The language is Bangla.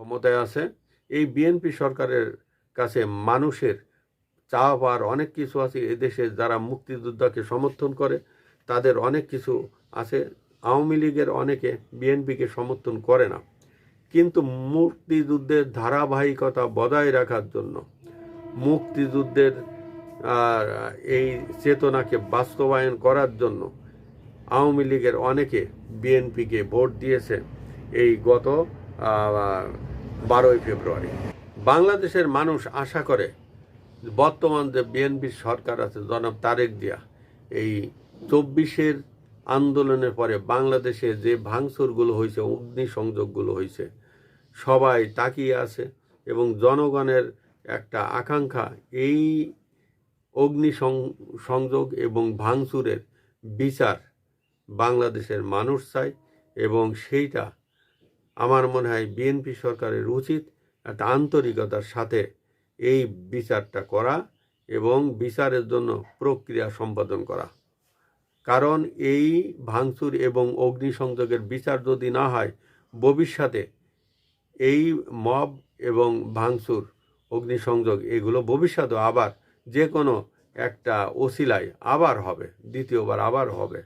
ক্ষমতায় আছে, এই বিএনপি সরকারের কাছে মানুষের চাওয়া পাওয়ার অনেক কিছু আছে। এদেশে যারা মুক্তিযোদ্ধাকে সমর্থন করে তাদের অনেক কিছু আছে। আওয়ামী লীগের অনেকে বিএনপিকে সমর্থন করে না, কিন্তু মুক্তিযুদ্ধের ধারাবাহিকতা বজায় রাখার জন্য, মুক্তিযুদ্ধের এই চেতনাকে বাস্তবায়ন করার জন্য আওয়ামী লীগের অনেকে বিএনপিকে ভোট দিয়েছে এই গত 12ই ফেব্রুয়ারি। বাংলাদেশের মানুষ আশা করে বর্তমান যে বিএনপির সরকার আছে, জনাব তারেক জিয়া, এই 24-এর আন্দোলনের পরে বাংলাদেশে যে ভাঙচুরগুলো হয়েছে, অগ্নিসংযোগগুলো হয়েছে, সবাই তাকিয়ে আছে এবং জনগণের একটা আকাঙ্ক্ষা এই সংযোগ এবং ভাঙচুরের বিচার বাংলাদেশের মানুষ চায়। এবং সেইটা আমার মনে হয় বিএনপি সরকারের উচিত একটা আন্তরিকতার সাথে এই বিচারটা করা এবং বিচারের জন্য প্রক্রিয়া সম্পাদন করা। কারণ এই ভাঙচুর এবং অগ্নিসংযোগের বিচার যদি না হয়, ভবিষ্যতে এই মব এবং ভাঙচুর, অগ্নিসংযোগ এগুলো ভবিষ্যতে আবার যে কোনো একটা ওসিলায় আবার হবে, দ্বিতীয়বার আবার হবে।